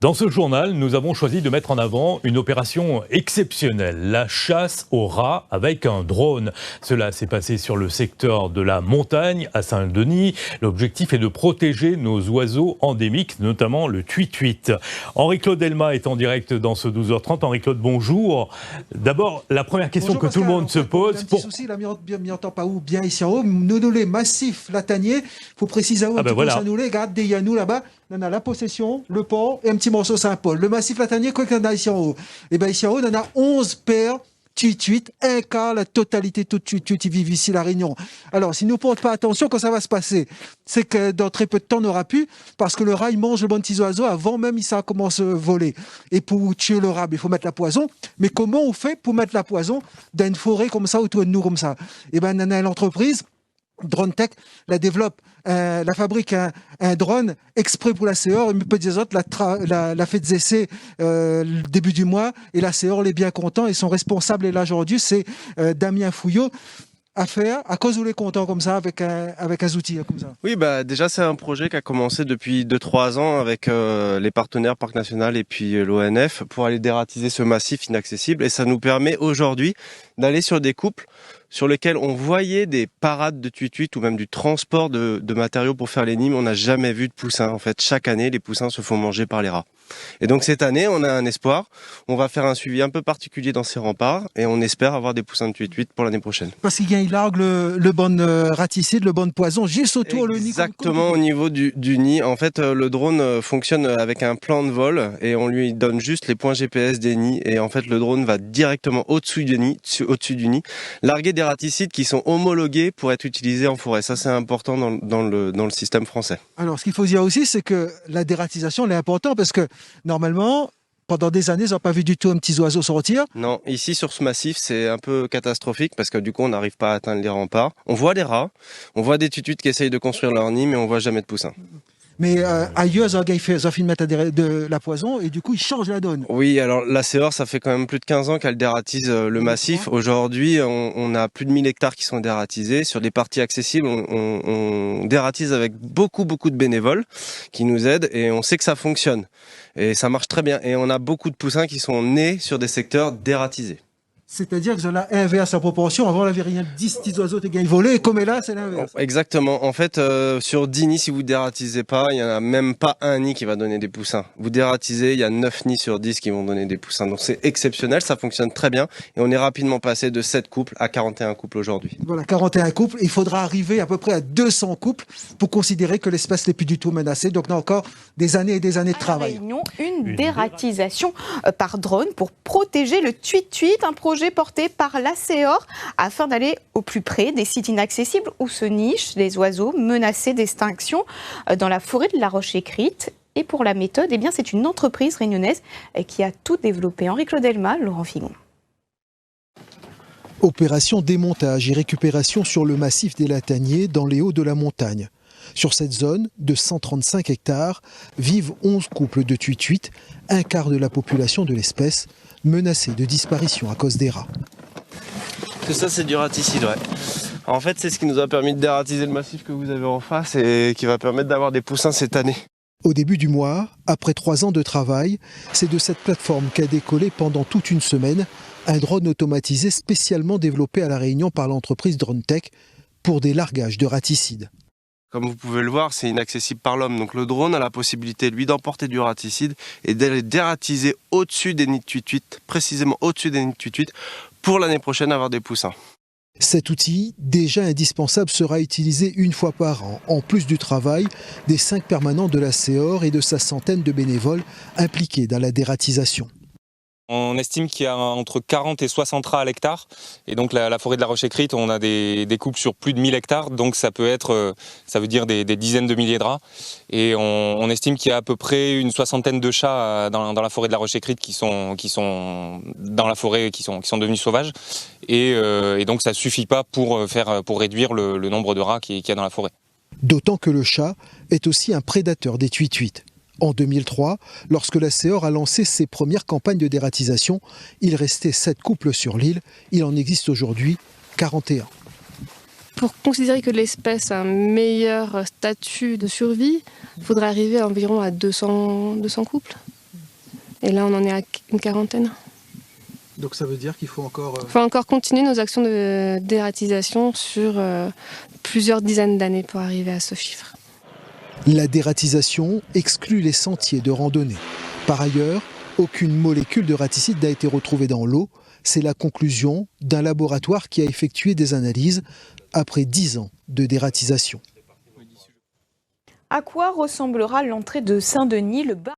Dans ce journal, nous avons choisi de mettre en avant une opération exceptionnelle, la chasse aux rats avec un drone. Cela s'est passé sur le secteur de la montagne à Saint-Denis. L'objectif est de protéger nos oiseaux endémiques, notamment le tuit-tuit. Henri-Claude Elma est en direct dans ce 12h30. Henri-Claude, bonjour. D'abord, la première question que tout le monde se pose... Pour... souci, là, m'y entend pas où bien ici en haut. Nous les massifs lataniers, il faut préciser où ça nous les regarde des Yanou là-bas. On a la possession, le port et un petit morceau Saint-Paul. Le massif latanier, quoi qu'on a ici en haut. Et bien ici en haut, on a 11 paires tuit-tuit, un quart, la totalité tout tuit-tuit, ils vivent ici, La Réunion. Alors, si nous ne portons pas attention, quand ça va se passer, c'est que dans très peu de temps, on n'aura plus, parce que le rat, il mange le bon petit oiseau avant même, il sait comment se voler. Et pour tuer le rat, il faut mettre la poison. Mais comment on fait pour mettre la poison dans une forêt comme ça, autour de nous comme ça? Et bien, on a l'entreprise, DroneTech, la développe, la fabrique un drone exprès pour la CEOR. Une petite autres la fait des essais le début du mois, et la CEOR est bien content, et son responsable est là aujourd'hui, c'est Damien Fouillot. À faire, à cause où les contents comme ça, avec un outil comme ça. Oui, déjà c'est un projet qui a commencé depuis 2-3 ans avec les partenaires Parc National et puis l'ONF pour aller dératiser ce massif inaccessible, et ça nous permet aujourd'hui d'aller sur des couples sur lesquels on voyait des parades de tuit-tuit ou même du transport de matériaux pour faire les nids. On n'a jamais vu de poussins. En fait, chaque année, les poussins se font manger par les rats. Et donc cette année, on a un espoir. On va faire un suivi un peu particulier dans ces remparts et on espère avoir des poussins de tuit-tuit pour l'année prochaine. Parce qu'il largue le bon raticide, le bon poison juste autour du nid. Exactement, au niveau du nid. En fait, le drone fonctionne avec un plan de vol et on lui donne juste les points GPS des nids. Et en fait, le drone va directement au-dessus du nid, larguer des raticides qui sont homologués pour être utilisés en forêt. Ça, c'est important dans le système français. Alors, ce qu'il faut dire aussi, c'est que la dératisation, elle est importante parce que normalement, pendant des années, ils n'ont pas vu du tout un petit oiseau sortir. Non, ici sur ce massif, c'est un peu catastrophique parce que du coup, on n'arrive pas à atteindre les remparts. On voit des rats, on voit des tuit-tuits qui essayent de construire leur nid, mais on voit jamais de poussins. Mais ailleurs, ils ont fait mettre de la poison et du coup, ils changent la donne. Oui, alors la CEOR, ça fait quand même plus de 15 ans qu'elle dératise le massif. Aujourd'hui, on a plus de 1000 hectares qui sont dératisés. Sur des parties accessibles, on dératise avec beaucoup de bénévoles qui nous aident et on sait que ça fonctionne. Et ça marche très bien. Et on a beaucoup de poussins qui sont nés sur des secteurs dératisés. C'est-à-dire que cela inverse la proportion. Avant, on n'avait rien de 10 petits oiseaux qui volaient, et comme là, c'est l'inverse. Exactement. En fait, sur 10 nids, si vous dératisez pas, il n'y en a même pas un nid qui va donner des poussins. Vous dératisez, il y a 9 nids sur 10 qui vont donner des poussins. Donc c'est exceptionnel, ça fonctionne très bien. Et on est rapidement passé de 7 couples à 41 couples aujourd'hui. Voilà, 41 couples. Il faudra arriver à peu près à 200 couples pour considérer que l'espèce n'est plus du tout menacée. Donc on a encore des années et des années de travail. Réunion, une dératisation par drone pour protéger le tuit-tuit, un projet porté par la CEOR afin d'aller au plus près des sites inaccessibles où se nichent des oiseaux menacés d'extinction dans la forêt de la Roche-Écrite. Et pour la méthode, eh bien, c'est une entreprise réunionnaise qui a tout développé. Henri-Claude Elma, Laurent Figon. Opération démontage et récupération sur le massif des Lataniers dans les hauts de la montagne. Sur cette zone de 135 hectares vivent 11 couples de tuit-tuit, un quart de la population de l'espèce, menacée de disparition à cause des rats. Tout ça, c'est du raticide, ouais. En fait, c'est ce qui nous a permis de dératiser le massif que vous avez en face et qui va permettre d'avoir des poussins cette année. Au début du mois, après 3 ans de travail, c'est de cette plateforme qu'a décollé pendant toute une semaine un drone automatisé spécialement développé à La Réunion par l'entreprise DroneTech pour des largages de raticides. Comme vous pouvez le voir, c'est inaccessible par l'homme. Donc le drone a la possibilité, lui, d'emporter du raticide et d'aller dératiser au-dessus des nids de tuit-tuit, précisément au-dessus des nids de tuit-tuit, pour l'année prochaine avoir des poussins. Cet outil, déjà indispensable, sera utilisé une fois par an, en plus du travail des 5 permanents de la CEOR et de sa centaine de bénévoles impliqués dans la dératisation. On estime qu'il y a entre 40 et 60 rats à l'hectare. Et donc la forêt de la Roche-Écrite, on a des couples sur plus de 1000 hectares. Donc ça veut dire des dizaines de milliers de rats. Et on estime qu'il y a à peu près une soixantaine de chats dans la forêt de la Roche-Écrite qui sont dans la forêt, qui sont devenus sauvages. Et donc ça ne suffit pas pour réduire le nombre de rats qu'il y a dans la forêt. D'autant que le chat est aussi un prédateur des tuit-tuit. En 2003, lorsque la CEOR a lancé ses premières campagnes de dératisation, il restait 7 couples sur l'île. Il en existe aujourd'hui 41. Pour considérer que l'espèce a un meilleur statut de survie, il faudrait arriver environ à 200 couples. Et là, on en est à une quarantaine. Donc ça veut dire qu'il faut encore... Il faut encore continuer nos actions de dératisation sur plusieurs dizaines d'années pour arriver à ce chiffre. La dératisation exclut les sentiers de randonnée. Par ailleurs, aucune molécule de raticide n'a été retrouvée dans l'eau. C'est la conclusion d'un laboratoire qui a effectué des analyses après 10 ans de dératisation. À quoi ressemblera l'entrée de Saint-Denis ? Le bar